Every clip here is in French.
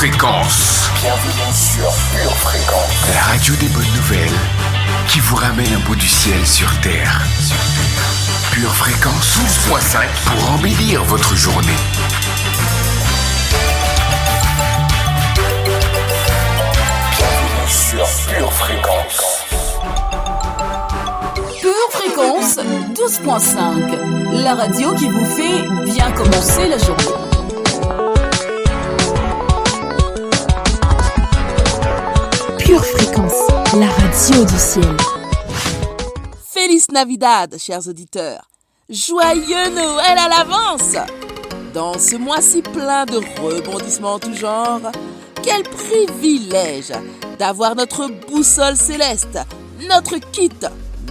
Fréquence. Bienvenue sur Pure Fréquence. La radio des bonnes nouvelles qui vous ramène un bout du ciel sur Terre. Pure Fréquence 12.5 pour embellir votre journée. Bienvenue sur Pure Fréquence. Pure Fréquence 12.5, la radio qui vous fait bien commencer la journée. Pure Fréquence, la radio du ciel. Feliz Navidad, chers auditeurs. Joyeux Noël à l'avance. Dans ce mois-ci plein de rebondissements en tout genre, quel privilège d'avoir notre boussole céleste, notre kit,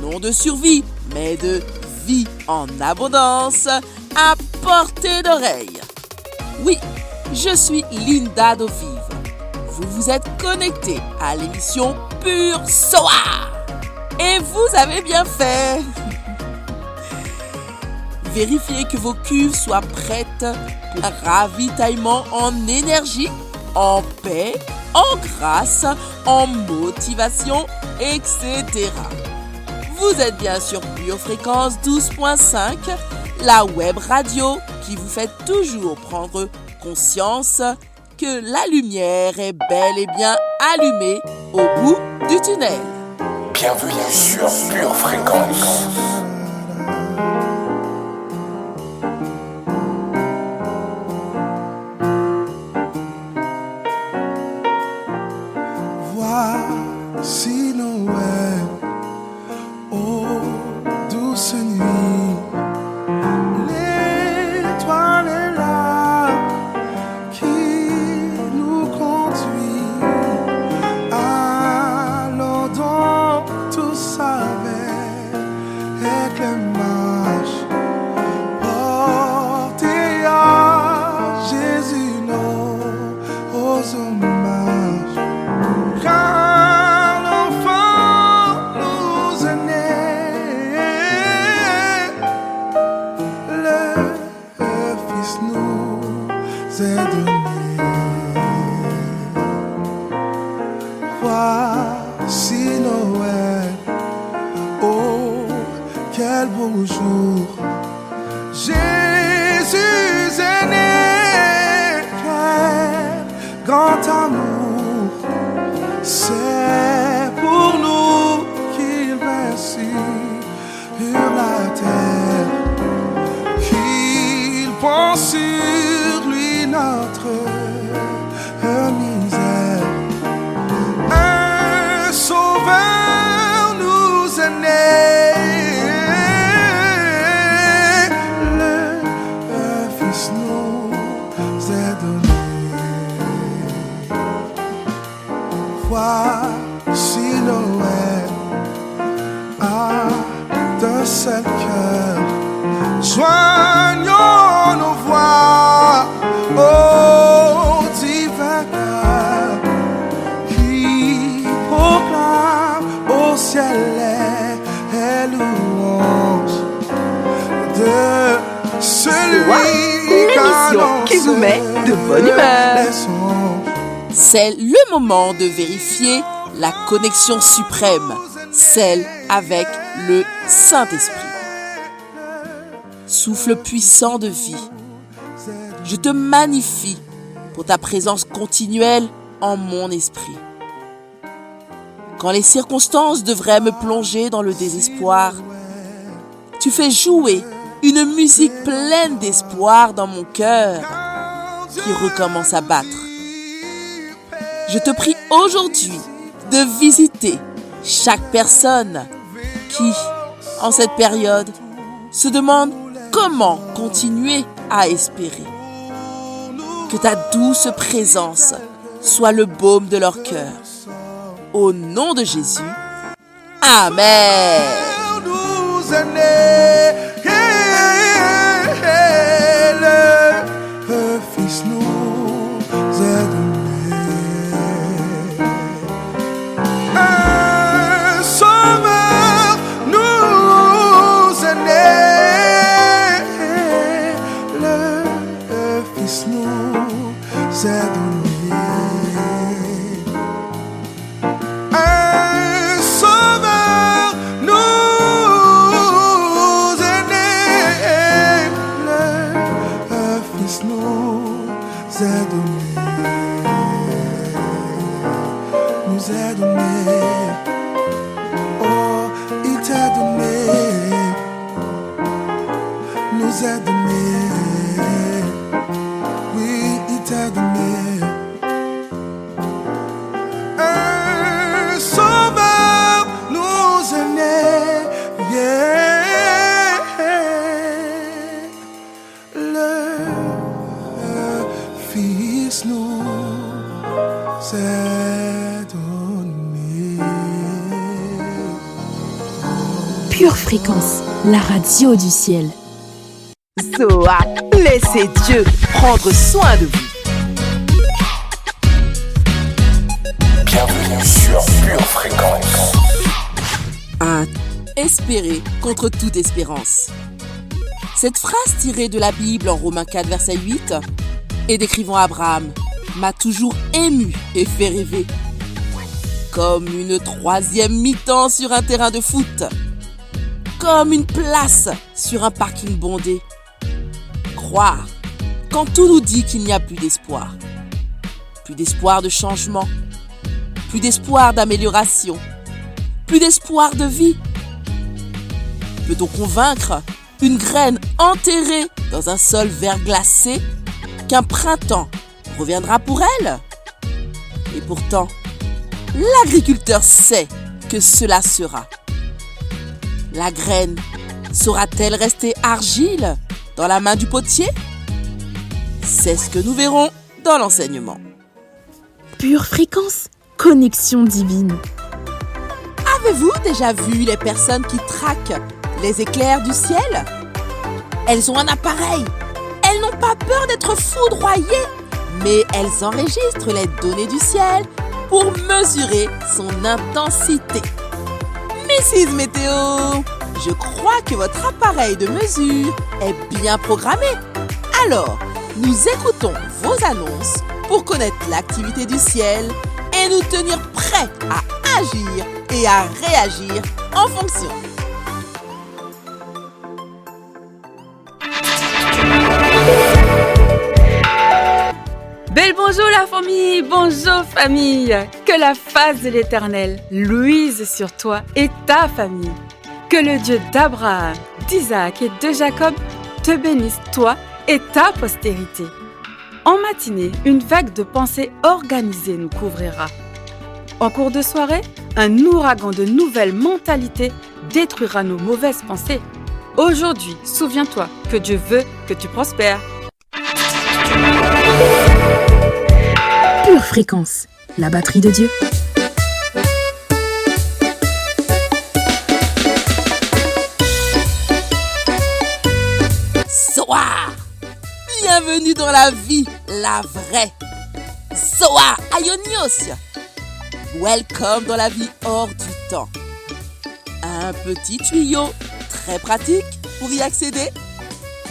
non de survie, mais de vie en abondance, à portée d'oreille. Oui, je suis Linda Dovive. Vous vous êtes connecté à l'émission Pure Soir. Et vous avez bien fait. Vérifiez que vos cuves soient prêtes pour un ravitaillement en énergie, en paix, en grâce, en motivation, etc. Vous êtes bien sur Pure Fréquence 12.5, la web radio qui vous fait toujours prendre conscience que la lumière est bel et bien allumée au bout du tunnel. Bienvenue sur Pure Fréquence. Voici Noël, ô douce nuit, l'étoile est là qui nous conduit. Allons donc tous avec les marches, porter à Jésus nos hommages. Car l'enfant nous est né, le Fils nous est donné. Voici Noël, oh quel beau jour, Jésus est né, quel grand amour. C'est pour nous qu'il vint sur la terre, qu'il prend sur lui notre misère. Un sauveur nous est né, le Fils nous est donné. Voici Noël, d'un seul cœur, joignons nos voix au divin cœur qui proclame au ciel les louanges de celui L'émission qui vous met de bonne humeur. C'est le moment de vérifier la connexion suprême, celle avec le Saint-Esprit. Souffle puissant de vie, je te magnifie pour ta présence continuelle en mon esprit. Quand les circonstances devraient me plonger dans le désespoir, tu fais jouer une musique pleine d'espoir dans mon cœur qui recommence à battre. Je te prie aujourd'hui de visiter chaque personne qui, en cette période, se demande comment continuer à espérer. Que ta douce présence soit le baume de leur cœur. Au nom de Jésus, Amen. Le Fils nous est donné. Un sauveur nous est né, le Fils nous est donné. Fils nous est donné, nous est donné. Oh, il t'a donné, nous est donné. Oui, il t'a donné. Un sauveur nous est né, yeah. Le Fils nous est donné. Pure Fréquence, la radio du ciel. Zoa, laissez Dieu prendre soin de vous. Bienvenue sur Pure Fréquence. À espérer contre toute espérance. Cette phrase tirée de la Bible en Romains 4, verset 8 et décrivant Abraham m'a toujours ému et fait rêver. Comme une troisième mi-temps sur un terrain de foot. Comme une place sur un parking bondé. Croire quand tout nous dit qu'il n'y a plus d'espoir. Plus d'espoir de changement. Plus d'espoir d'amélioration. Plus d'espoir de vie. Peut-on convaincre une graine enterrée dans un sol verglacé qu'un printemps reviendra pour elle? Et pourtant, l'agriculteur sait que cela sera. La graine saura-t-elle rester argile dans la main du potier? C'est ce que nous verrons dans l'enseignement. Pure Fréquence, connexion divine. Avez-vous déjà vu les personnes qui traquent les éclairs du ciel? Elles ont un appareil. Elles n'ont pas peur d'être foudroyées, mais elles enregistrent les données du ciel pour mesurer son intensité. Mrs Météo, je crois que votre appareil de mesure est bien programmé. Alors, nous écoutons vos annonces pour connaître l'activité du ciel et nous tenir prêts à agir et à réagir en fonction. Bel bonjour la famille, que la face de l'Éternel luise sur toi et ta famille. Que le Dieu d'Abraham, d'Isaac et de Jacob te bénisse toi et ta postérité. En matinée, une vague de pensées organisées nous couvrira. En cours de soirée, un ouragan de nouvelles mentalités détruira nos mauvaises pensées. Aujourd'hui, souviens-toi que Dieu veut que tu prospères. Pure Fréquence, la batterie de Dieu. Zoa! Bienvenue dans la vie, la vraie. Zoa Aionios. Welcome dans la vie hors du temps. Un petit tuyau très pratique pour y accéder.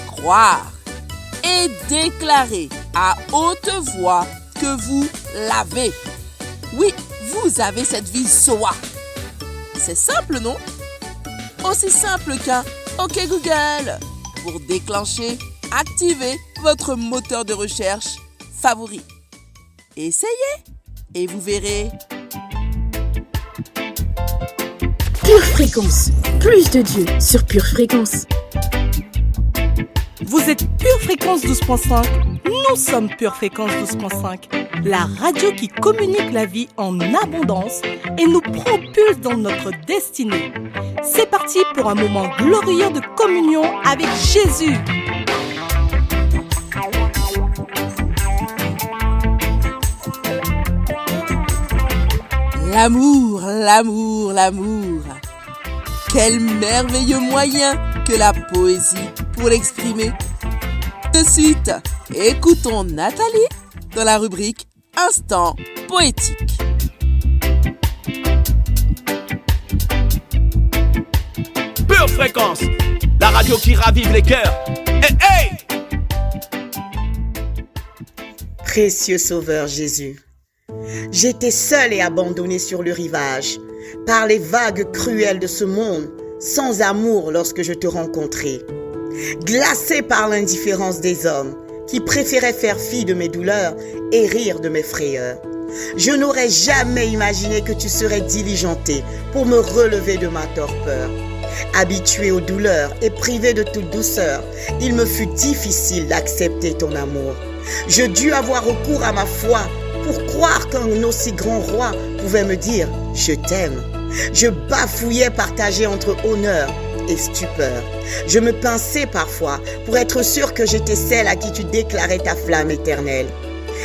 Croire et déclarer à haute voix que vous l'avez. Oui, vous avez cette vie Zoa. C'est simple, non? Aussi simple qu'un OK Google pour déclencher, activer votre moteur de recherche favori. Essayez et vous verrez. Pure Fréquence, plus de Dieu sur Pure Fréquence. Vous êtes Pure Fréquence 12.5, nous sommes Pure Fréquence 12.5, la radio qui communique la vie en abondance et nous propulse dans notre destinée. C'est parti pour un moment glorieux de communion avec Jésus. L'amour, l'amour, l'amour. Quel merveilleux moyen que la poésie pour l'exprimer. De suite, écoutons Nathalie dans la rubrique Instant poétique. Pure Fréquence, la radio qui ravive les cœurs. Hey! Précieux Sauveur Jésus, j'étais seul et abandonné sur le rivage, par les vagues cruelles de ce monde, sans amour lorsque je te rencontrai. Glacé par l'indifférence des hommes, qui préférait faire fi de mes douleurs et rire de mes frayeurs. Je n'aurais jamais imaginé que tu serais diligenté pour me relever de ma torpeur. Habitué aux douleurs et privé de toute douceur, il me fut difficile d'accepter ton amour. Je dus avoir recours à ma foi pour croire qu'un aussi grand roi pouvait me dire « Je t'aime ». Je bafouillais partagé entre honneur et stupeur. Je me pinçais parfois pour être sûr que j'étais celle à qui tu déclarais ta flamme éternelle.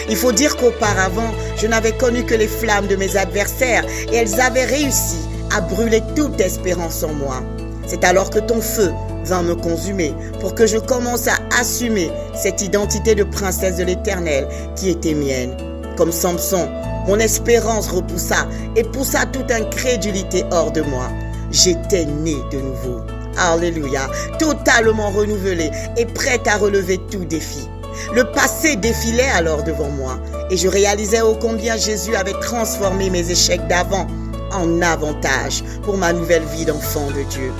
Il faut dire qu'auparavant, je n'avais connu que les flammes de mes adversaires et elles avaient réussi à brûler toute espérance en moi. C'est alors que ton feu vint me consumer pour que je commence à assumer cette identité de princesse de l'Éternel qui était mienne. Comme Samson, mon espérance repoussa et poussa toute incrédulité hors de moi. J'étais née de nouveau. Alléluia, totalement renouvelée et prête à relever tout défi. Le passé défilait alors devant moi et je réalisais ô combien Jésus avait transformé mes échecs d'avant en avantage pour ma nouvelle vie d'enfant de Dieu.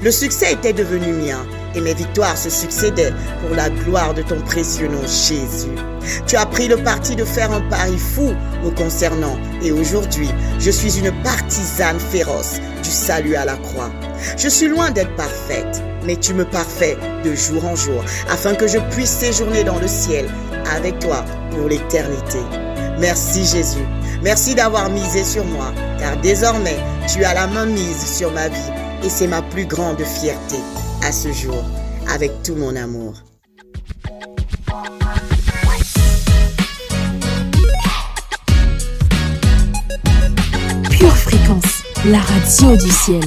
Le succès était devenu mien et mes victoires se succédaient pour la gloire de ton précieux nom Jésus. Tu as pris le parti de faire un pari fou me concernant et aujourd'hui, je suis une partisane féroce du salut à la croix. Je suis loin d'être parfaite, mais tu me parfais de jour en jour afin que je puisse séjourner dans le ciel avec toi pour l'éternité. Merci Jésus, merci d'avoir misé sur moi, car désormais, tu as la main mise sur ma vie et c'est ma plus grande fierté à ce jour, avec tout mon amour. Pure Fréquence, la radio du ciel.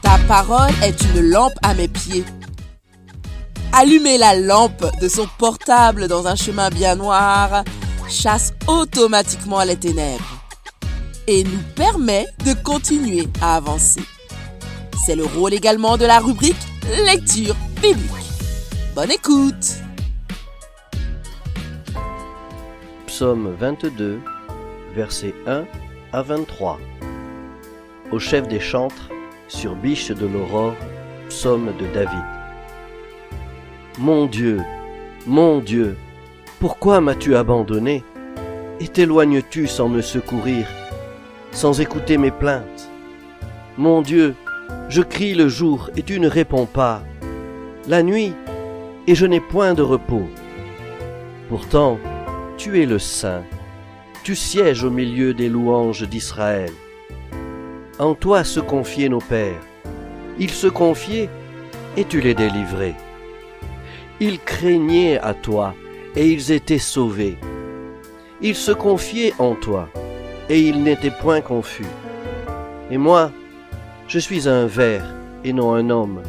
Ta parole est une lampe à mes pieds. Allumer la lampe de son portable dans un chemin bien noir chasse automatiquement les ténèbres et nous permet de continuer à avancer. C'est le rôle également de la rubrique Lecture biblique. Bonne écoute! Psaume 22, versets 1 à 23. Au chef des chantres, sur biche de l'aurore, psaume de David. Mon Dieu, pourquoi m'as-tu abandonné et t'éloignes-tu sans me secourir, sans écouter mes plaintes? Mon Dieu, je crie le jour et tu ne réponds pas, la nuit et je n'ai point de repos. Pourtant, tu es le Saint, tu sièges au milieu des louanges d'Israël. En toi se confiaient nos pères, ils se confiaient et tu les délivrais. Ils craignaient à toi et ils étaient sauvés. Ils se confiaient en toi et ils n'étaient point confus. Et moi, je suis un ver et non un homme,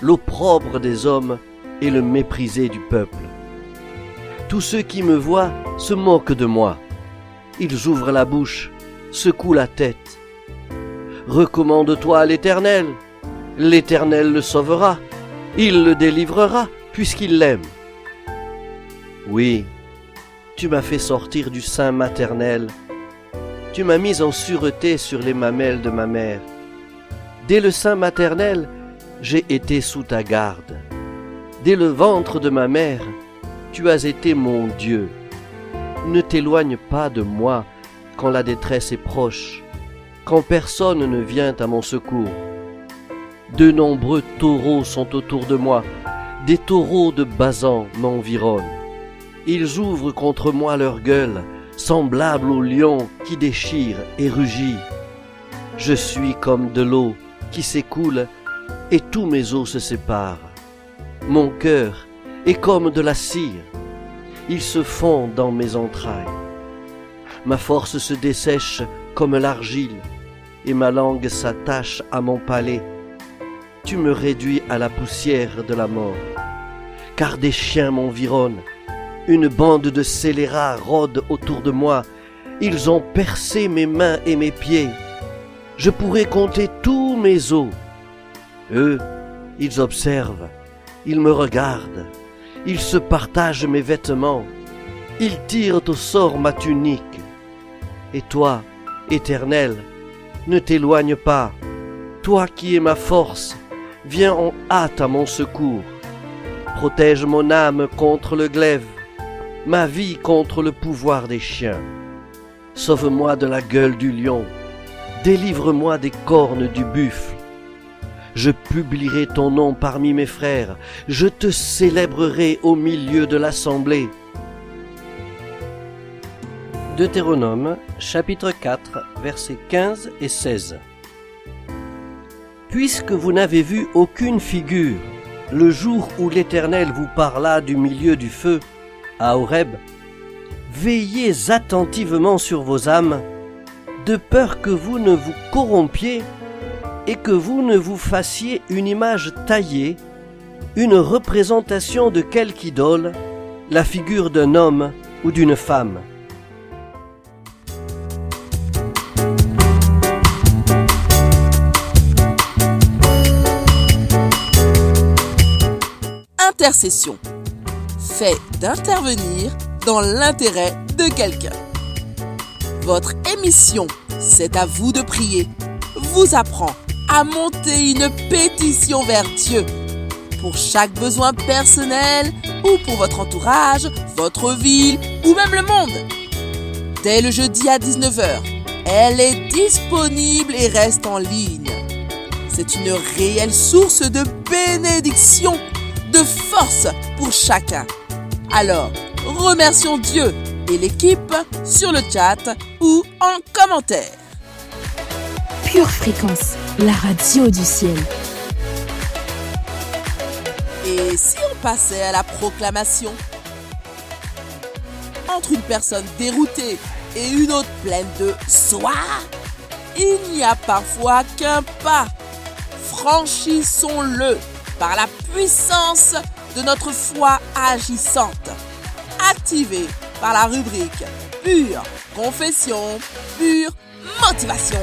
l'opprobre des hommes et le méprisé du peuple. Tous ceux qui me voient se moquent de moi. Ils ouvrent la bouche, secouent la tête. Recommande-toi à l'Éternel. L'Éternel le sauvera. Il le délivrera puisqu'il l'aime. Oui, tu m'as fait sortir du sein maternel. Tu m'as mis en sûreté sur les mamelles de ma mère. Dès le sein maternel, j'ai été sous ta garde. Dès le ventre de ma mère, tu as été mon Dieu. Ne t'éloigne pas de moi quand la détresse est proche, quand personne ne vient à mon secours. De nombreux taureaux sont autour de moi, des taureaux de Basan m'environnent. Ils ouvrent contre moi leur gueule, semblables au lion qui déchire et rugit. Je suis comme de l'eau qui s'écoule et tous mes os se séparent. Mon cœur est comme de la cire, il se fond dans mes entrailles. Ma force se dessèche comme l'argile et ma langue s'attache à mon palais. Tu me réduis à la poussière de la mort, car des chiens m'environnent. Une bande de scélérats rôde autour de moi. Ils ont percé mes mains et mes pieds. Je pourrais compter tous mes os. Eux, ils observent, ils me regardent, ils se partagent mes vêtements, ils tirent au sort ma tunique. Et toi, Éternel, ne t'éloigne pas, toi qui es ma force, viens en hâte à mon secours. Protège mon âme contre le glaive, ma vie contre le pouvoir des chiens. Sauve-moi de la gueule du lion, délivre-moi des cornes du buffle. Je publierai ton nom parmi mes frères, je te célébrerai au milieu de l'assemblée. Deutéronome, chapitre 4, versets 15 et 16. Puisque vous n'avez vu aucune figure, le jour où l'Éternel vous parla du milieu du feu, à Horeb, veillez attentivement sur vos âmes, de peur que vous ne vous corrompiez et que vous ne vous fassiez une image taillée, une représentation de quelque idole, la figure d'un homme ou d'une femme. Intercession. Fait d'intervenir dans l'intérêt de quelqu'un. Votre émission, c'est à vous de prier, vous apprend à monter une pétition vers Dieu pour chaque besoin personnel ou pour votre entourage, votre ville ou même le monde. Dès le jeudi à 19h, elle est disponible et reste en ligne. C'est une réelle source de bénédiction, de force pour chacun. Alors, remercions Dieu et l'équipe sur le chat ou en commentaire. Pure Fréquence, la radio du ciel. Et si on passait à la proclamation? Entre une personne déroutée et une autre pleine de soie, il n'y a parfois qu'un pas. Franchissons-le par la puissance de notre foi agissante, activée par la rubrique Pure Confession, Pure Motivation.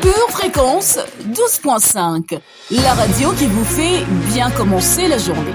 Pure Fréquence 12.5, la radio qui vous fait bien commencer la journée.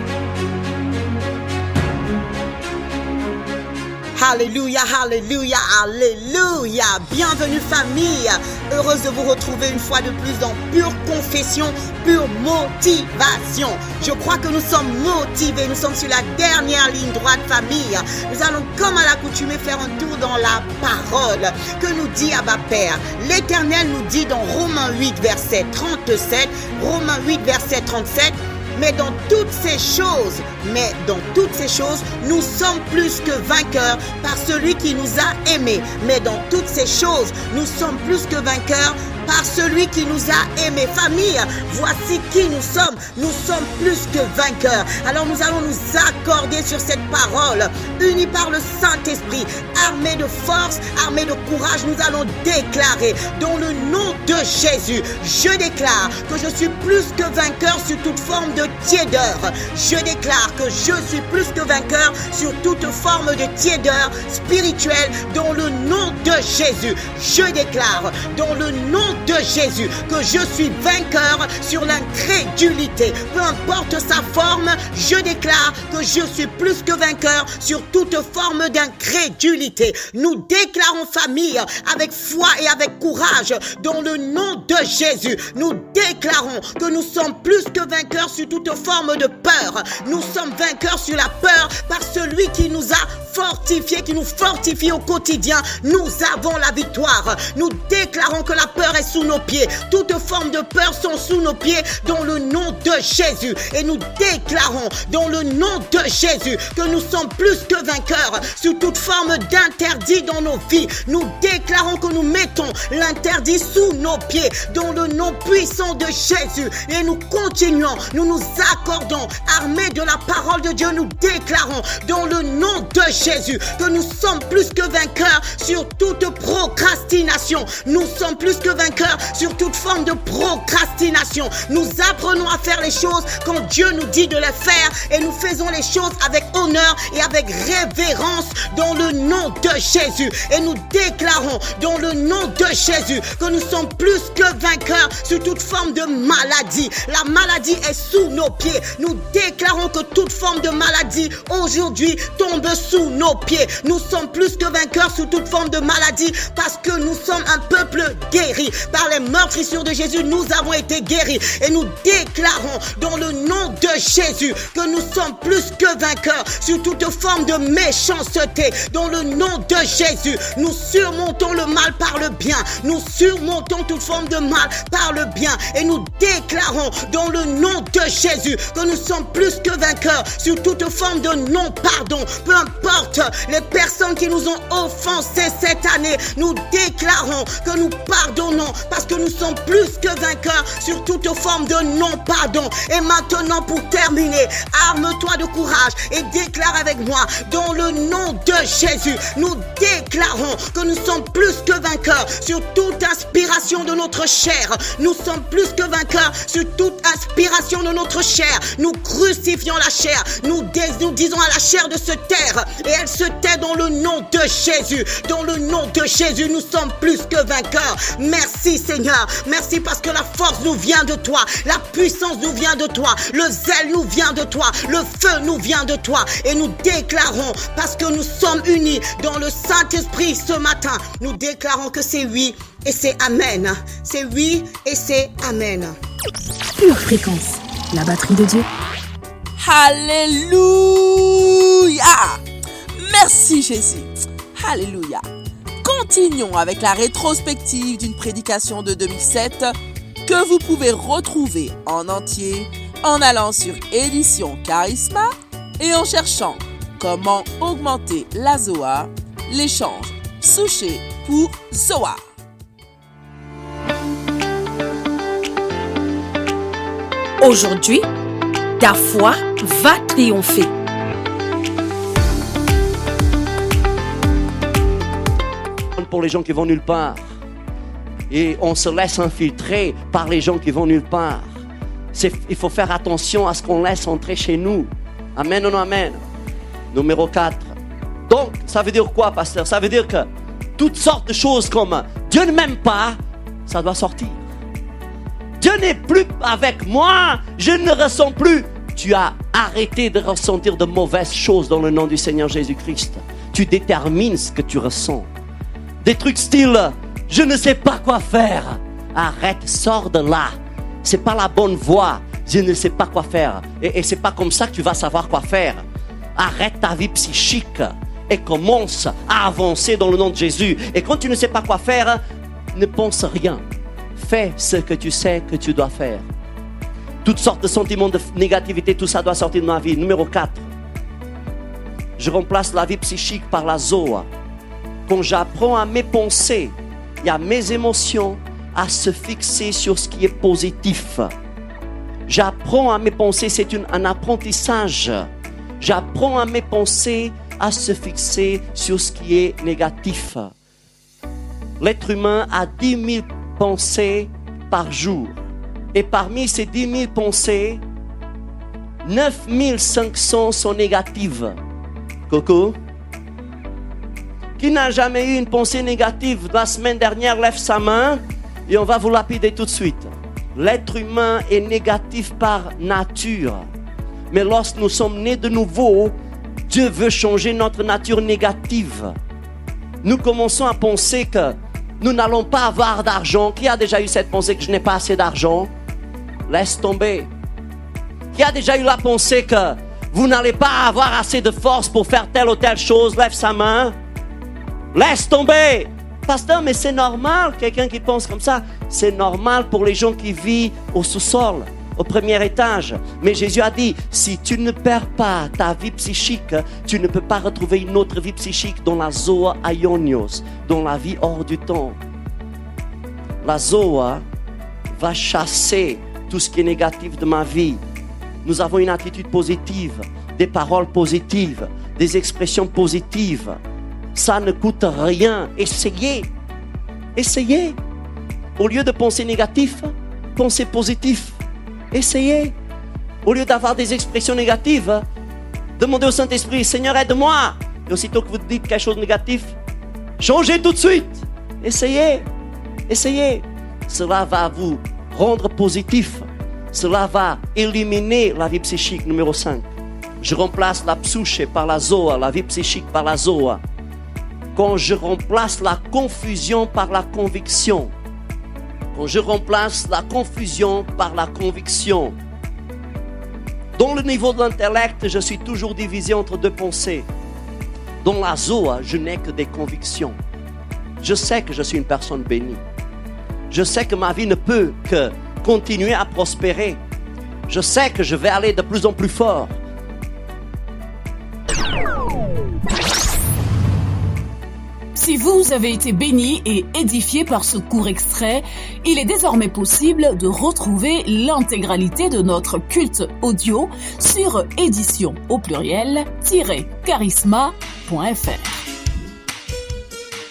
Alléluia, alléluia, alléluia. Bienvenue famille. Heureuse de vous retrouver une fois de plus dans Pure Confession, Pure Motivation. Je crois que nous sommes motivés. Nous sommes sur la dernière ligne droite famille. Nous allons comme à l'accoutumée faire un tour dans la parole que nous dit Abba Père. L'Éternel nous dit dans Romains 8 verset 37, Romains 8 verset 37, Mais dans toutes ces choses, nous sommes plus que vainqueurs par celui qui nous a aimés. Mais dans toutes ces choses, nous sommes plus que vainqueurs par celui qui nous a aimés. Famille, voici qui nous sommes. Nous sommes plus que vainqueurs. Alors nous allons nous accorder sur cette parole, unis par le Saint-Esprit, armés de force, armés de courage. Nous allons déclarer dans le nom de Jésus, je déclare que je suis plus que vainqueur sur toute forme de tiédeur. Je déclare que je suis plus que vainqueur sur toute forme de tiédeur spirituelle dans le nom de Jésus. Je déclare dans le nom de Jésus que je suis vainqueur sur l'incrédulité. Peu importe sa forme, je déclare que je suis plus que vainqueur sur toute forme d'incrédulité. Nous déclarons famille avec foi et avec courage dans le nom de Jésus. Nous déclarons que nous sommes plus que vainqueurs sur toute forme de peur. Nous sommes vainqueurs sur la peur par celui qui nous a fortifiés, qui nous fortifie au quotidien. Nous avons la victoire. Nous déclarons que la peur est sous nos pieds. Toutes formes de peur sont sous nos pieds dans le nom de Jésus. Et nous déclarons dans le nom de Jésus que nous sommes plus que vainqueurs sur toute forme d'interdit dans nos vies. Nous déclarons que nous mettons l'interdit sous nos pieds dans le nom puissant de Jésus. Et nous continuons, nous nous accordons, armés de la parole de Dieu, nous déclarons dans le nom de Jésus que nous sommes plus que vainqueurs sur toute procrastination. Nous sommes plus que vainqueurs sur toute forme de procrastination. Nous apprenons à faire les choses quand Dieu nous dit de les faire et nous faisons les choses avec honneur et avec révérence dans le nom de Jésus. Et nous déclarons dans le nom de Jésus que nous sommes plus que vainqueurs sur toute forme de maladie. La maladie est sous nos pieds. Nous déclarons déclarons que toute forme de maladie aujourd'hui tombe sous nos pieds. Nous sommes plus que vainqueurs sous toute forme de maladie parce que nous sommes un peuple guéri. Par les meurtrissures de Jésus, nous avons été guéris. Et nous déclarons dans le nom de Jésus que nous sommes plus que vainqueurs sur toute forme de méchanceté. Dans le nom de Jésus, nous surmontons le mal par le bien. Nous surmontons toute forme de mal par le bien. Et nous déclarons dans le nom de Jésus que nous sommes plus que vainqueurs sur toute forme de non-pardon. Peu importe les personnes qui nous ont offensés cette année, nous déclarons que nous pardonnons parce que nous sommes plus que vainqueurs sur toute forme de non-pardon. Et maintenant, pour terminer, arme-toi de courage et déclare avec moi, dans le nom de Jésus, nous déclarons que nous sommes plus que vainqueurs sur toute inspiration de notre chair. Nous sommes plus que vainqueurs sur toute inspiration de notre chair. Nous crucifions la chair. Nous disons à la chair de se taire et elle se tait dans le nom de Jésus. Dans le nom de Jésus, nous sommes plus que vainqueurs. Merci Seigneur. Merci parce que la force nous vient de toi. La puissance nous vient de toi. Le zèle nous vient de toi. Le feu nous vient de toi. Et nous déclarons, parce que nous sommes unis dans le Saint-Esprit ce matin, nous déclarons que c'est oui et c'est amen. C'est oui et c'est amen. Pure Fréquence, la batterie de Dieu. Alléluia! Merci Jésus. Alléluia. Continuons avec la rétrospective d'une prédication de 2007 que vous pouvez retrouver en entier en allant sur Édition Charisma et en cherchant comment augmenter la Zoa, l'échange Souché pour Zoa. Aujourd'hui, ta foi va triompher. Pour les gens qui vont nulle part. Et on se laisse infiltrer par les gens qui vont nulle part. Il faut faire attention à ce qu'on laisse entrer chez nous. Amen ou non amen. Numéro 4. Donc, ça veut dire quoi, pasteur? Ça veut dire que toutes sortes de choses comme Dieu ne m'aime pas, ça doit sortir. Dieu n'est plus avec moi, je ne ressens plus. Tu as arrêté de ressentir de mauvaises choses dans le nom du Seigneur Jésus-Christ. Tu détermines ce que tu ressens. Des trucs style, je ne sais pas quoi faire. Arrête, sors de là. C'est pas la bonne voie. Je ne sais pas quoi faire. Et c'est pas comme ça que tu vas savoir quoi faire. Arrête ta vie psychique et commence à avancer dans le nom de Jésus. Et quand tu ne sais pas quoi faire, ne pense rien. Fais ce que tu sais que tu dois faire. Toutes sortes de sentiments de négativité, tout ça doit sortir de ma vie. Numéro 4. Je remplace la vie psychique par la Zoa. Quand j'apprends à mes pensées et à mes émotions à se fixer sur ce qui est positif. J'apprends à mes pensées, c'est un apprentissage. J'apprends à mes pensées à se fixer sur ce qui est négatif. L'être humain a 10 000 pensées par jour. Et parmi ces 10 000 pensées, 9 500 sont négatives. Coco? Qui n'a jamais eu une pensée négative la semaine dernière, lève sa main et on va vous lapider tout de suite. L'être humain est négatif par nature. Mais lorsque nous sommes nés de nouveau, Dieu veut changer notre nature négative. Nous commençons à penser que nous n'allons pas avoir d'argent. Qui a déjà eu cette pensée que je n'ai pas assez d'argent? Laisse tomber. Qui a déjà eu la pensée que vous n'allez pas avoir assez de force pour faire telle ou telle chose? Lève sa main. Laisse tomber. Pasteur, mais c'est normal, quelqu'un qui pense comme ça. C'est normal pour les gens qui vivent au sous-sol, au premier étage. Mais Jésus a dit, si tu ne perds pas ta vie psychique, tu ne peux pas retrouver une autre vie psychique dans la Zoa Aionios, dans la vie hors du temps. La Zoa va chasser tout ce qui est négatif de ma vie. Nous avons une attitude positive, des paroles positives, des expressions positives. Ça ne coûte rien. Essayez. Essayez. Au lieu de penser négatif, pensez positif. Essayez. Au lieu d'avoir des expressions négatives, demandez au Saint-Esprit, Seigneur, aide-moi. Et aussitôt que vous dites quelque chose de négatif, changez tout de suite. Essayez. Essayez. Cela va vous rendre positif. Cela va éliminer la vie psychique numéro 5. Je remplace la psyché par la zoa, la vie psychique par la zoa. Quand je remplace la confusion par la conviction. Quand je remplace la confusion par la conviction. Dans le niveau de l'intellect, je suis toujours divisé entre deux pensées. Dans la zoa, je n'ai que des convictions. Je sais que je suis une personne bénie. Je sais que ma vie ne peut que continuer à prospérer. Je sais que je vais aller de plus en plus fort. Si vous avez été béni et édifié par ce court extrait, il est désormais possible de retrouver l'intégralité de notre culte audio sur édition au pluriel-charisma.fr.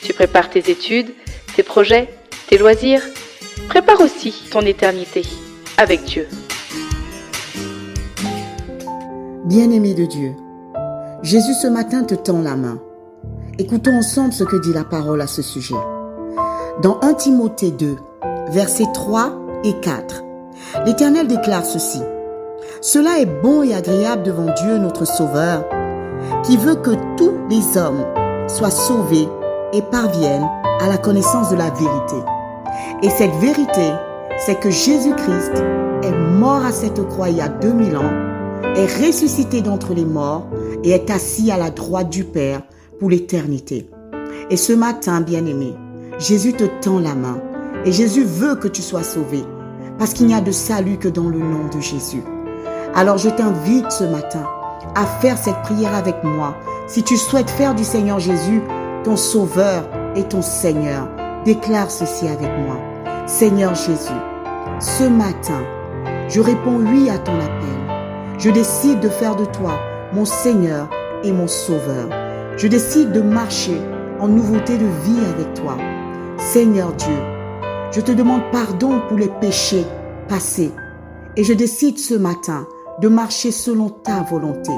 Tu prépares tes études, tes projets, tes loisirs. Prépare aussi ton éternité avec Dieu. Bien-aimé de Dieu, Jésus ce matin te tend la main. Écoutons ensemble ce que dit la parole à ce sujet. Dans 1 Timothée 2, versets 3 et 4, l'Éternel déclare ceci. « Cela est bon et agréable devant Dieu notre Sauveur, qui veut que tous les hommes soient sauvés et parviennent à la connaissance de la vérité. Et cette vérité, c'est que Jésus-Christ est mort à cette croix il y a 2000 ans, est ressuscité d'entre les morts et est assis à la droite du Père pour l'éternité. Et ce matin, bien-aimé, Jésus te tend la main et Jésus veut que tu sois sauvé parce qu'il n'y a de salut que dans le nom de Jésus. Alors je t'invite ce matin à faire cette prière avec moi. Si tu souhaites faire du Seigneur Jésus ton Sauveur et ton Seigneur, déclare ceci avec moi. Seigneur Jésus, ce matin, je réponds oui à ton appel. Je décide de faire de toi mon Seigneur et mon Sauveur. Je décide de marcher en nouveauté de vie avec toi. Seigneur Dieu, je te demande pardon pour les péchés passés et je décide ce matin de marcher selon ta volonté.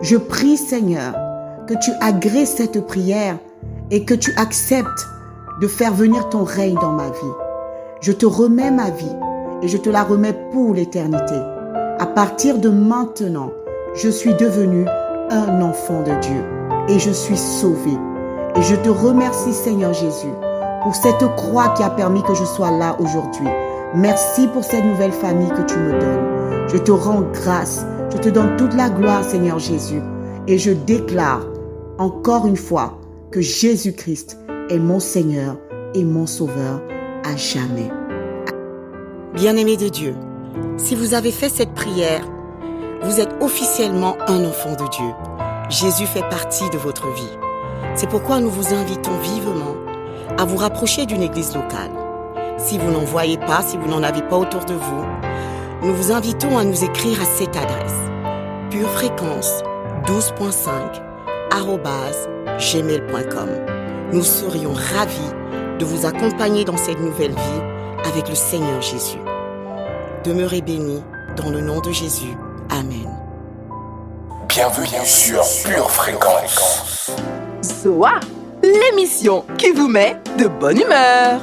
Je prie, Seigneur, que tu agrées cette prière et que tu acceptes de faire venir ton règne dans ma vie. Je te remets ma vie et je te la remets pour l'éternité. À partir de maintenant, je suis devenu un enfant de Dieu et je suis sauvé. Et je te remercie, Seigneur Jésus, pour cette croix qui a permis que je sois là aujourd'hui. Merci pour cette nouvelle famille que tu me donnes. Je te rends grâce. Je te donne toute la gloire, Seigneur Jésus. Et je déclare encore une fois que Jésus-Christ est mon Seigneur et mon Sauveur à jamais. Bien-aimés de Dieu, si vous avez fait cette prière, vous êtes officiellement un enfant de Dieu. Jésus fait partie de votre vie. C'est pourquoi nous vous invitons vivement à vous rapprocher d'une église locale. Si vous n'en voyez pas, si vous n'en avez pas autour de vous, nous vous invitons à nous écrire à cette adresse purefréquence12.5@gmail.com. Nous serions ravis de vous accompagner dans cette nouvelle vie avec le Seigneur Jésus. Demeurez bénis dans le nom de Jésus. Amen. Bienvenue sur Pure Fréquence. Zoa, l'émission qui vous met de bonne humeur.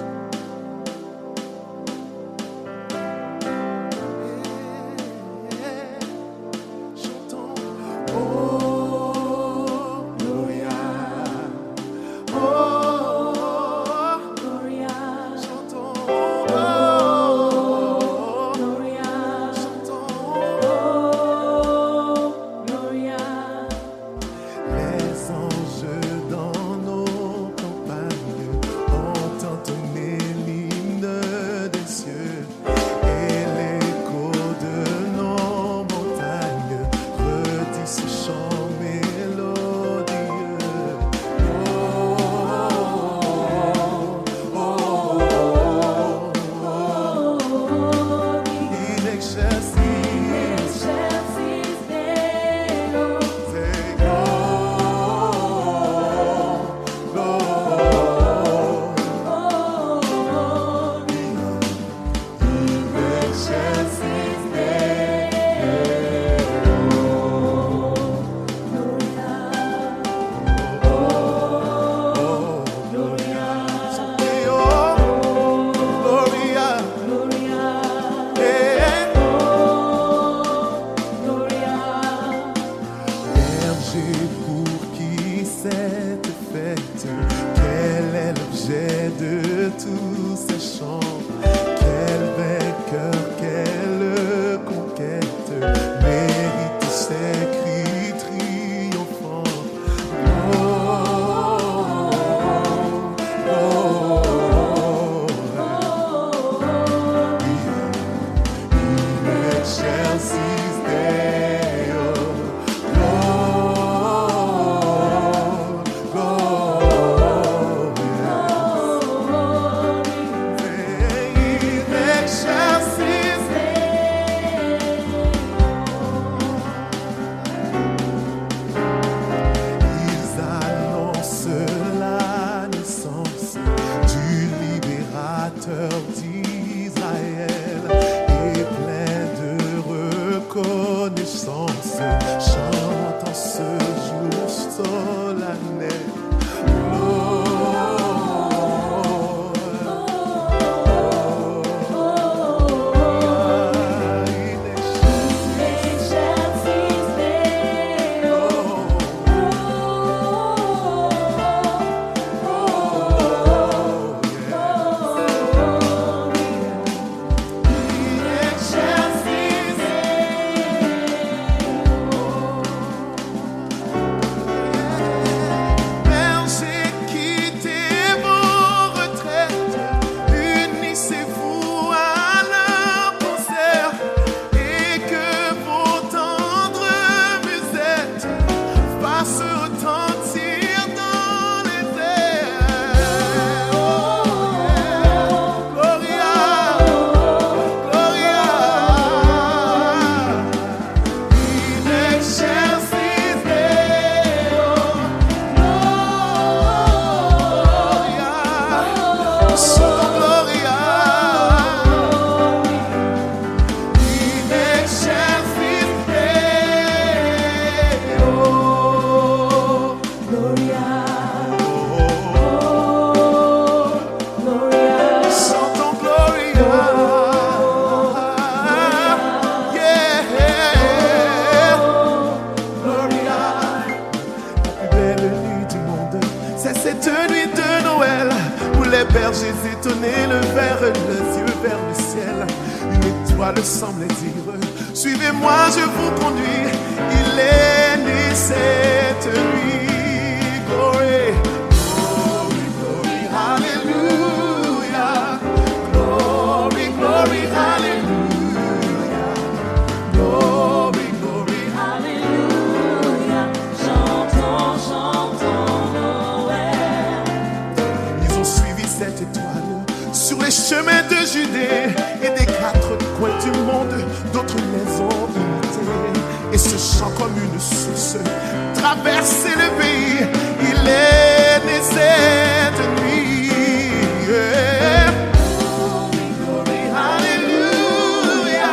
chantonner le vers, les yeux vers le ciel. Une étoile semblait dire, suivez-moi, je vous conduis. Il est né cette nuit. Glory, glory, glory, hallelujah. Glory, glory, hallelujah. Glory, glory, hallelujah. Chantons, chantons Noël. Ils ont suivi cette étoile sur les chemins de Judée et des quatre coins du monde, d'autres les ont imités. Et ce chant comme une source traversait le pays. Il est né cette nuit. Yeah. Glory, glory, hallelujah.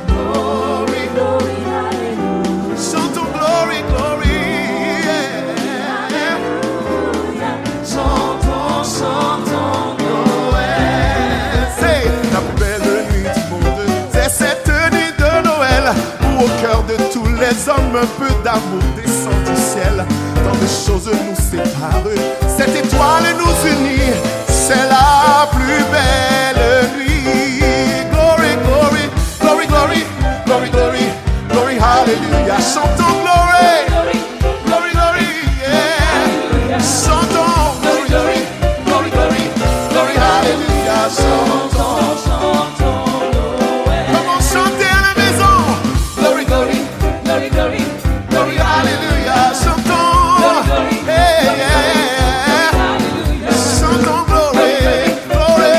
Glory, glory, hallelujah. Chantons glory, glory. Yeah. Chantons, chantons Noël. C'est la plus belle nuit du monde. C'est cette nuit de Noël où au cœur de tous les hommes un peu d'amour descend du ciel. Tant de choses nous séparent, cette étoile nous unit. C'est la plus belle nuit. Glory, glory, glory, glory, glory, glory, glory, hallelujah. Chantons glory, glory, glory, yeah. Chantons glory, glory, glory, glory, glory, hallelujah. Chantons, chantons Noël. Comment chanter à la maison? Glory, glory, glory, glory, glory, hallelujah. Chantons, hey, yeah. Chantons glory, glory,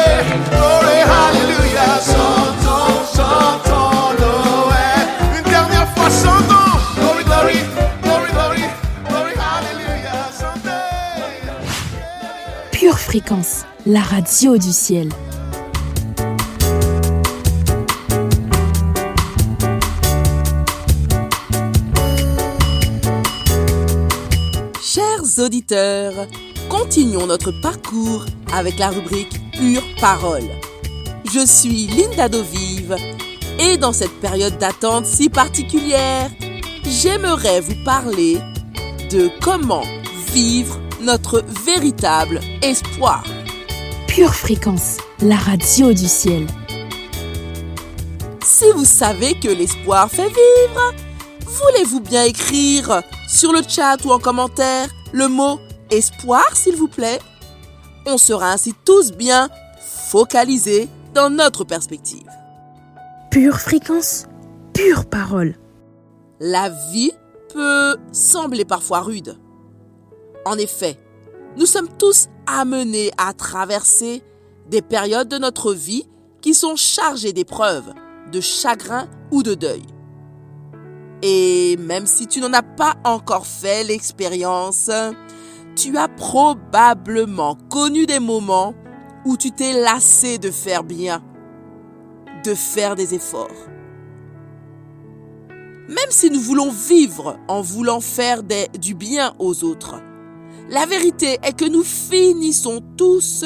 glory, hallelujah. Chantons, chantons Noël. Une dernière fois, chantons glory, glory, glory, glory, glory, hallelujah. Chantez. Pure Fréquence, la radio du ciel. Chers auditeurs, continuons notre parcours avec la rubrique Pure Parole. Je suis Linda Dovive et dans cette période d'attente si particulière, j'aimerais vous parler de comment vivre notre véritable espoir. Pure Fréquence, la radio du ciel. Si vous savez que l'espoir fait vivre, voulez-vous bien écrire sur le chat ou en commentaire le mot espoir, s'il vous plaît? On sera ainsi tous bien focalisés dans notre perspective. Pure Fréquence, pure parole. La vie peut sembler parfois rude. En effet, nous sommes tous amenés à traverser des périodes de notre vie qui sont chargées d'épreuves, de chagrin ou de deuil. Et même si tu n'en as pas encore fait l'expérience, tu as probablement connu des moments où tu t'es lassé de faire bien, de faire des efforts. Même si nous voulons vivre en voulant faire du bien aux autres, la vérité est que nous finissons tous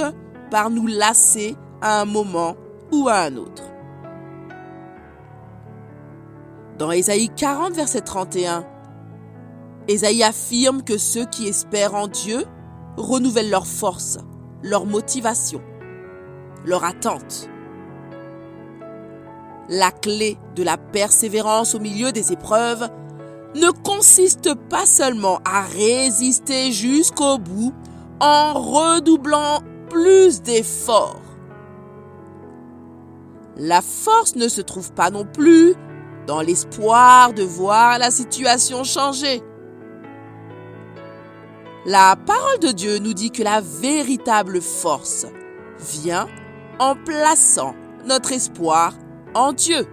par nous lasser à un moment ou à un autre. Dans Ésaïe 40, verset 31, Ésaïe affirme que ceux qui espèrent en Dieu renouvellent leur force, leur motivation, leur attente. La clé de la persévérance au milieu des épreuves ne consiste pas seulement à résister jusqu'au bout en redoublant plus d'efforts. La force ne se trouve pas non plus dans l'espoir de voir la situation changer. La parole de Dieu nous dit que la véritable force vient en plaçant notre espoir en Dieu.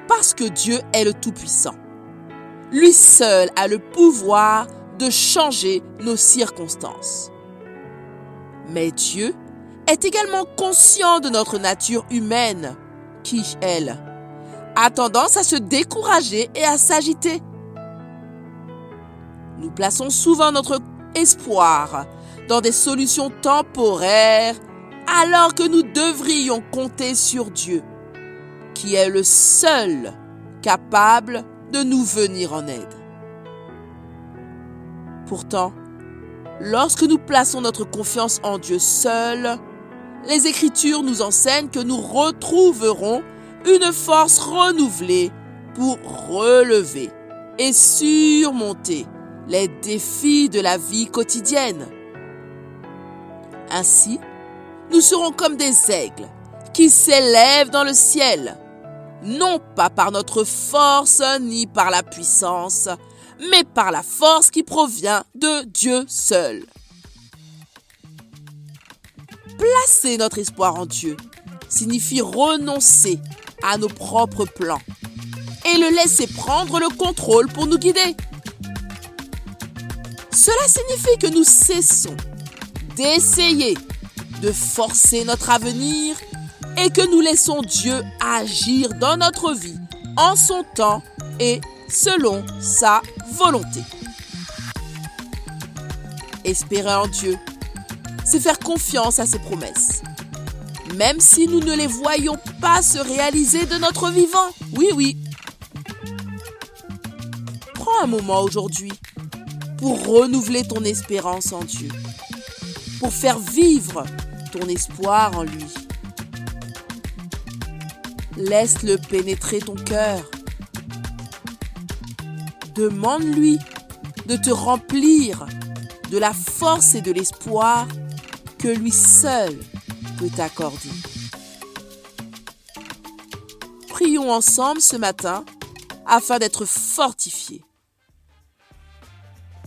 Parce que Dieu est le Tout-Puissant. Lui seul a le pouvoir de changer nos circonstances. Mais Dieu est également conscient de notre nature humaine, qui, elle, a tendance à se décourager et à s'agiter. Nous plaçons souvent notre espoir dans des solutions temporaires alors que nous devrions compter sur Dieu, qui est le seul capable de nous venir en aide. Pourtant, Lorsque nous plaçons notre confiance en Dieu seul, les Écritures nous enseignent que nous retrouverons une force renouvelée pour relever et surmonter les défis de la vie quotidienne. Ainsi, nous serons comme des aigles qui s'élèvent dans le ciel, non pas par notre force ni par la puissance, mais par la force qui provient de Dieu seul. Placer notre espoir en Dieu signifie renoncer à nos propres plans et le laisser prendre le contrôle pour nous guider. Cela signifie que nous cessons d'essayer de forcer notre avenir et que nous laissons Dieu agir dans notre vie en son temps et selon sa volonté. Espérer en Dieu, c'est faire confiance à ses promesses, même si nous ne les voyons pas se réaliser de notre vivant. Oui. Prends un moment aujourd'hui pour renouveler ton espérance en Dieu, pour faire vivre ton espoir en lui. Laisse-le pénétrer ton cœur. Demande-lui de te remplir de la force et de l'espoir que lui seul peut t'accorder. Prions ensemble ce matin afin d'être fortifiés.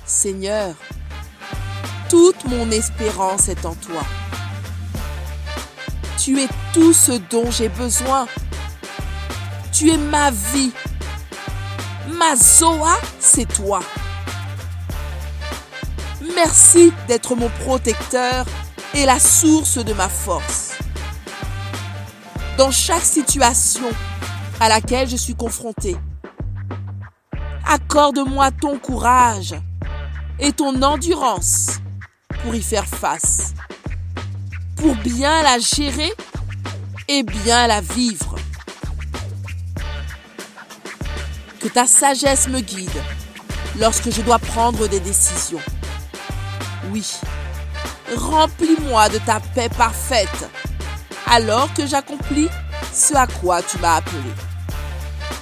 Seigneur, toute mon espérance est en toi. Tu es tout ce dont j'ai besoin. Tu es ma vie. Ma Zoa, c'est toi. Merci d'être mon protecteur et la source de ma force. Dans chaque situation à laquelle je suis confrontée, accorde-moi ton courage et ton endurance pour y faire face, pour bien la gérer et bien la vivre. Que ta sagesse me guide lorsque je dois prendre des décisions. Oui, remplis-moi de ta paix parfaite alors que j'accomplis ce à quoi tu m'as appelé.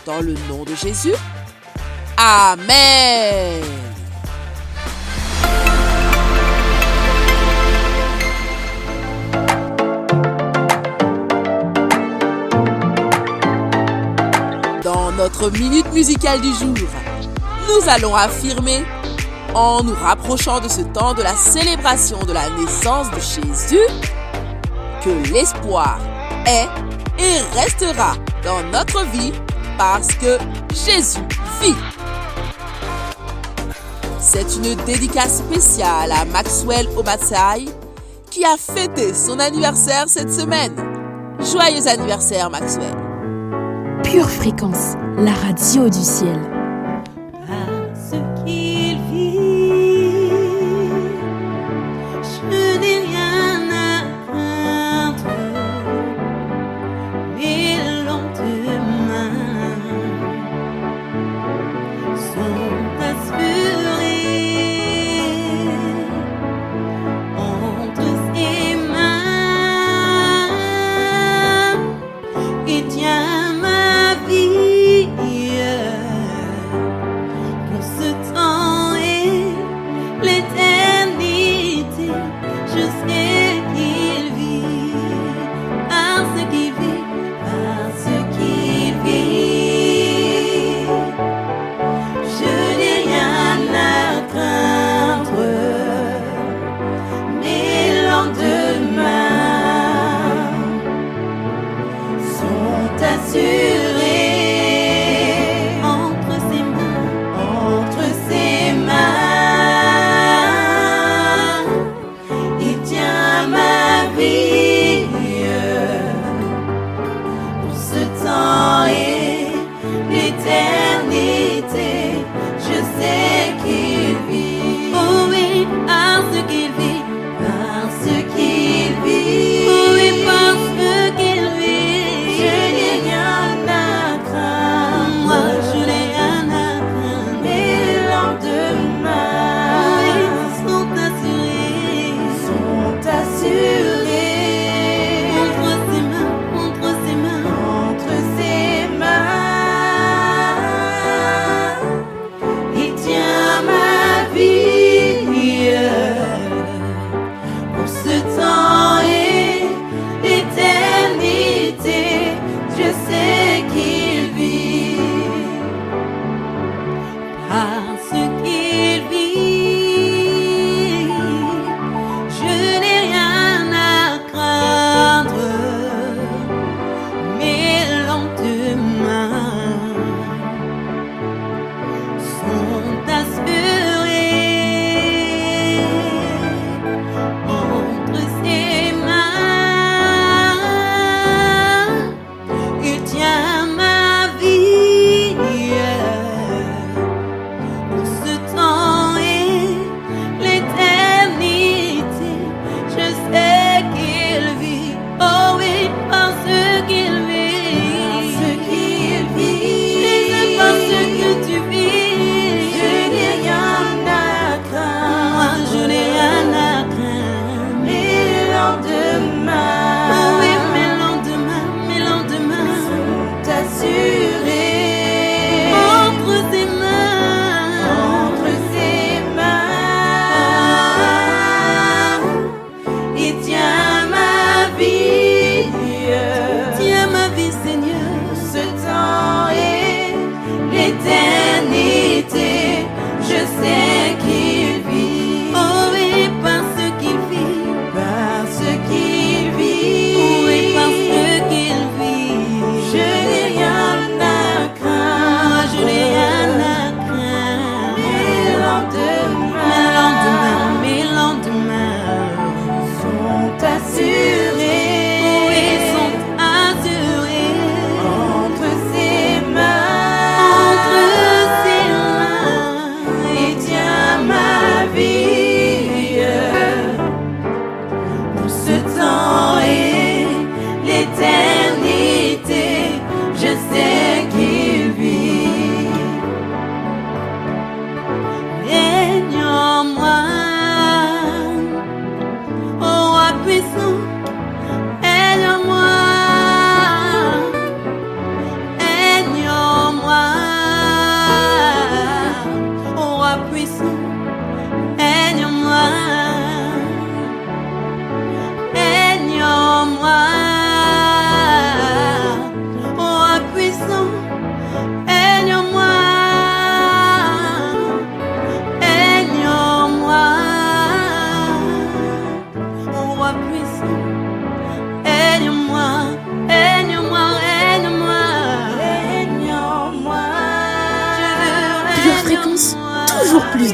Dans le nom de Jésus, Amen. Dans notre minute musicale du jour, nous allons affirmer, en nous rapprochant de ce temps de la célébration de la naissance de Jésus, que l'espoir est et restera dans notre vie parce que Jésus vit. C'est une dédicace spéciale à Maxwell Omatsai qui a fêté son anniversaire cette semaine. Joyeux anniversaire Maxwell. Pure Fréquence, la radio du ciel. Parce qu'il vit, je n'ai rien à craindre, mes lendemains sont assurés entre ses mains. Il tient ma vie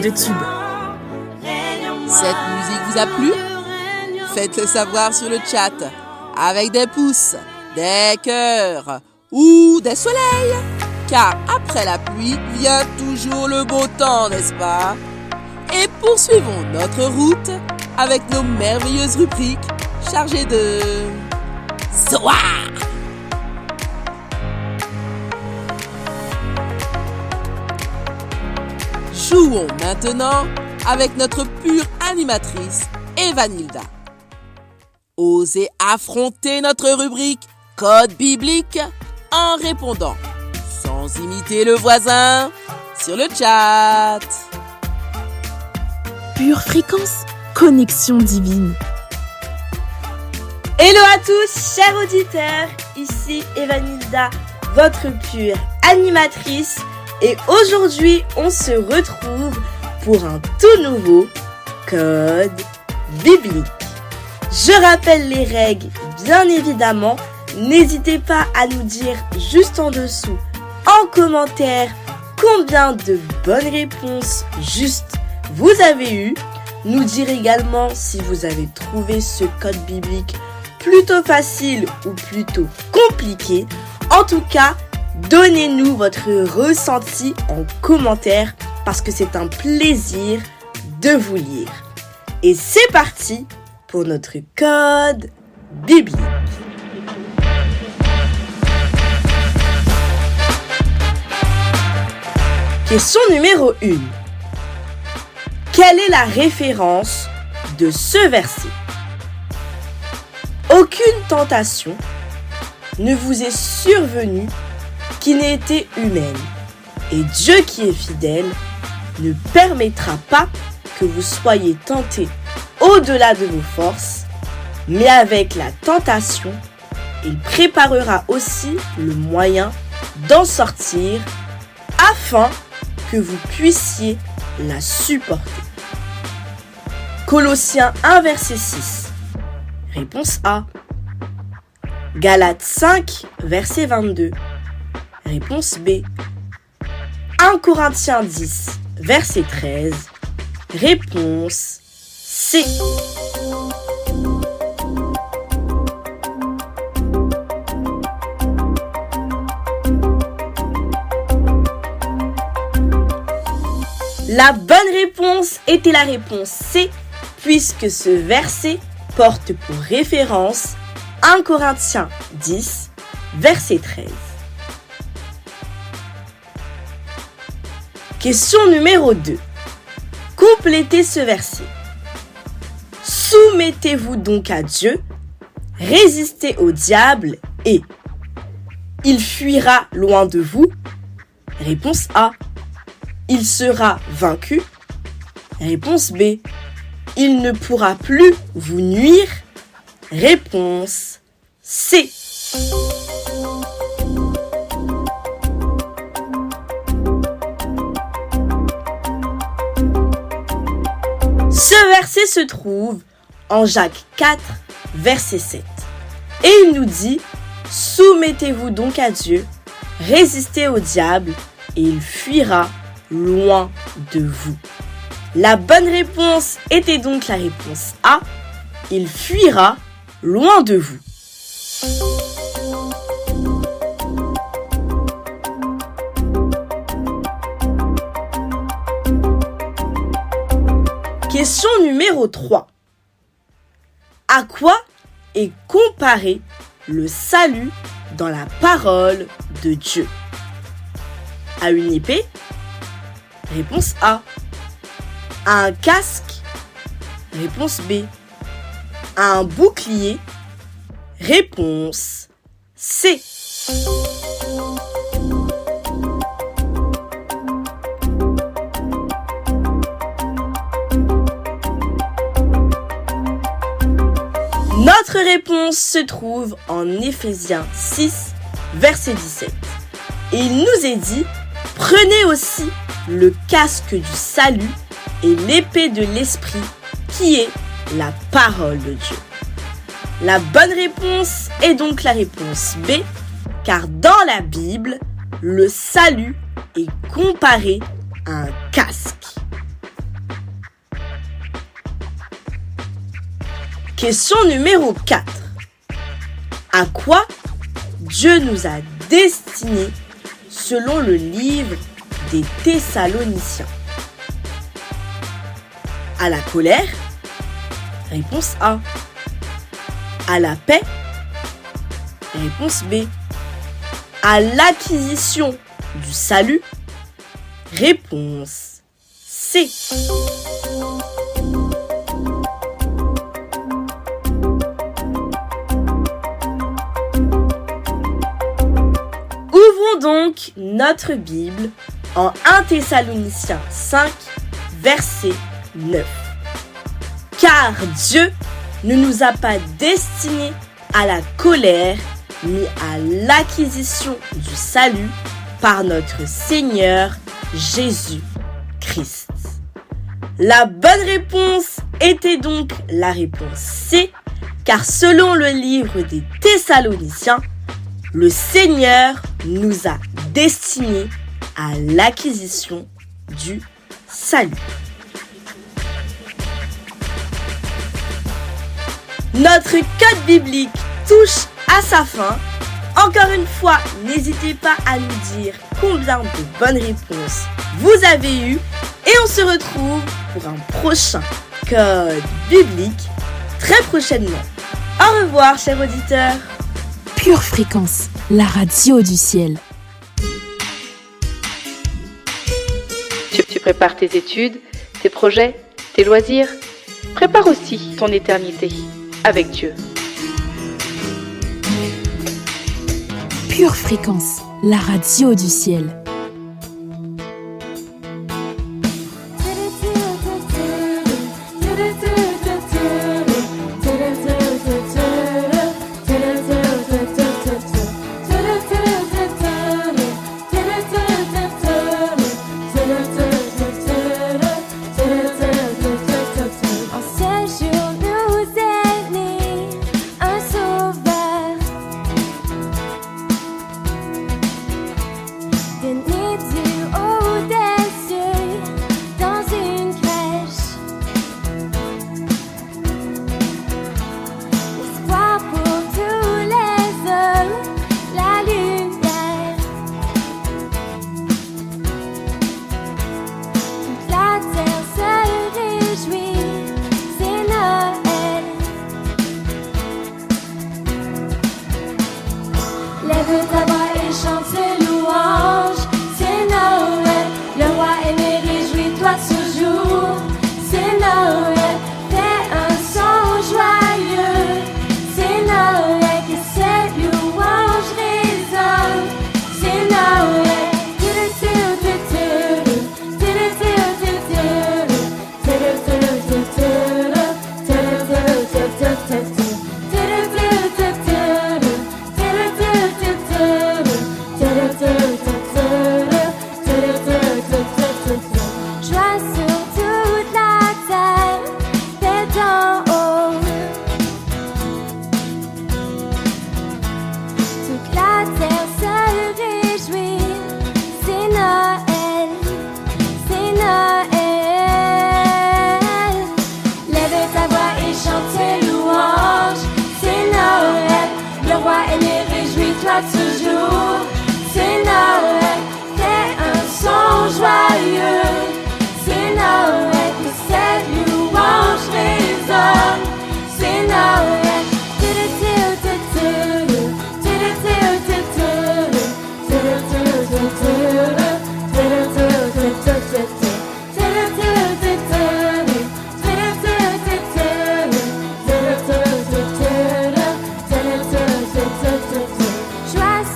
de tubes. Cette musique vous a plu? Faites-le savoir sur le chat avec des pouces, des cœurs ou des soleils. Car après la pluie vient toujours le beau temps, n'est-ce pas? Et poursuivons notre route avec nos merveilleuses rubriques chargées de... Soir! Jouons maintenant avec notre pure animatrice, Evanilda. Osez affronter notre rubrique Code biblique en répondant, sans imiter le voisin, sur le chat. Pure fréquence, connexion divine. Hello à tous, chers auditeurs, ici Evanilda, votre pure animatrice. Et aujourd'hui, on se retrouve pour un tout nouveau Code biblique. Je rappelle les règles, bien évidemment. N'hésitez pas à nous dire juste en dessous, en commentaire, combien de bonnes réponses justes vous avez eues. Nous dire également si vous avez trouvé ce code biblique plutôt facile ou plutôt compliqué. En tout cas, donnez-nous votre ressenti en commentaire parce que c'est un plaisir de vous lire. Et c'est parti pour notre code biblique. Question numéro 1. Quelle est la référence de ce verset? Aucune tentation ne vous est survenue qui n'ait été humaine, et Dieu qui est fidèle ne permettra pas que vous soyez tentés au-delà de vos forces, mais avec la tentation, il préparera aussi le moyen d'en sortir afin que vous puissiez la supporter. Colossiens 1 verset 6. Réponse A. Galates 5 verset 22. Réponse B. 1 Corinthiens 10 verset 13. Réponse C. La bonne réponse était la réponse C, puisque ce verset porte pour référence 1 Corinthiens 10, verset 13. Question numéro 2. Complétez ce verset. Soumettez-vous donc à Dieu, résistez au diable et il fuira loin de vous. Réponse A. Il sera vaincu. Réponse B. Il ne pourra plus vous nuire. Réponse C. Ce verset se trouve en Jacques 4, verset 7. Et il nous dit « Soumettez-vous donc à Dieu, résistez au diable, et il fuira loin de vous. » La bonne réponse était donc la réponse A. Il fuira loin de vous. Question numéro 3. À quoi est comparé le salut dans la parole de Dieu? À une épée? Réponse A. À un casque? Réponse B. À un bouclier? Réponse C. Notre réponse se trouve en Éphésiens 6, verset 17. Et il nous est dit, prenez aussi le casque du salut et l'épée de l'esprit qui est la parole de Dieu. La bonne réponse est donc la réponse B, car dans la Bible, le salut est comparé à un casque. Question numéro 4. À quoi Dieu nous a destinés selon le livre des Thessaloniciens? À la colère? Réponse A. À la paix? Réponse B. À l'acquisition du salut? Réponse C. Ouvrons donc notre Bible en 1 Thessaloniciens 5, verset 9. Car Dieu ne nous a pas destinés à la colère, ni à l'acquisition du salut par notre Seigneur Jésus-Christ. La bonne réponse était donc la réponse C, car selon le livre des Thessaloniciens, le Seigneur nous a destinés à l'acquisition du salut. Notre code biblique touche à sa fin. Encore une fois, n'hésitez pas à nous dire combien de bonnes réponses vous avez eues et on se retrouve pour un prochain code biblique très prochainement. Au revoir, chers auditeurs. Pure Fréquence, la radio du ciel. Tu prépares tes études, tes projets, tes loisirs. Prépare aussi ton éternité avec Dieu. Pure Fréquence, la radio du ciel. Joie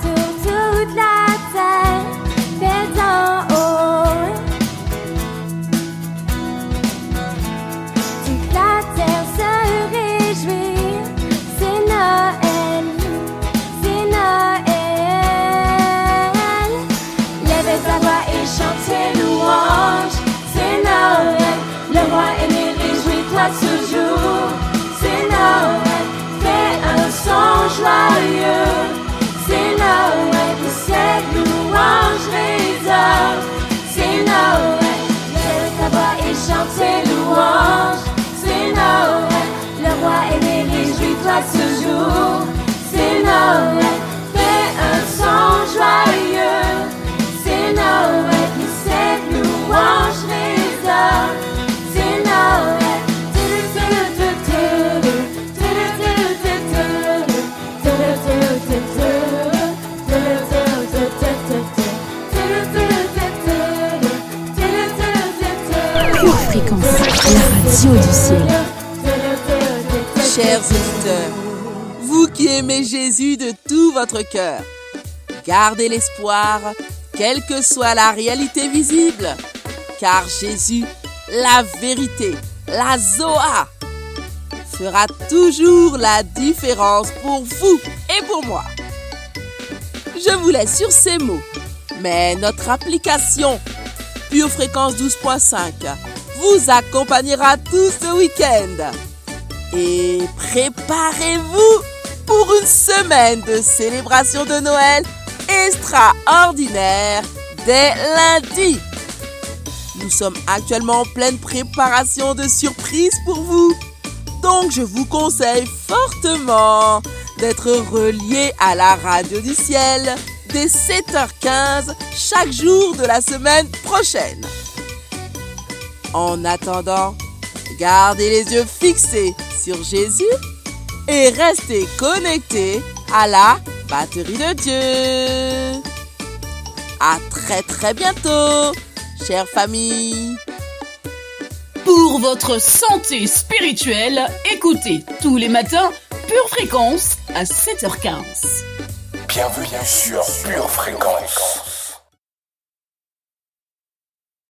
Noël, fais un son joyeux. C'est Noël qui sait louange les hommes. C'est Noël. Pure Fréquence, la radio du ciel. Chers auditeurs, vous qui aimez Jésus de tout votre cœur, gardez l'espoir, quelle que soit la réalité visible, car Jésus, la vérité, la Zoa, fera toujours la différence pour vous et pour moi. Je vous laisse sur ces mots, mais notre application Pure Fréquence 12.5 vous accompagnera tout ce week-end. Et préparez-vous pour une semaine de célébration de Noël extraordinaire dès lundi. Nous sommes actuellement en pleine préparation de surprises pour vous. Donc je vous conseille fortement d'être relié à la radio du ciel dès 7h15 chaque jour de la semaine prochaine. En attendant, gardez les yeux fixés sur Jésus et restez connectés à la batterie de Dieu. À très bientôt, chère famille. Pour votre santé spirituelle, écoutez tous les matins Pure Fréquence à 7h15. Bienvenue sur Pure Fréquence.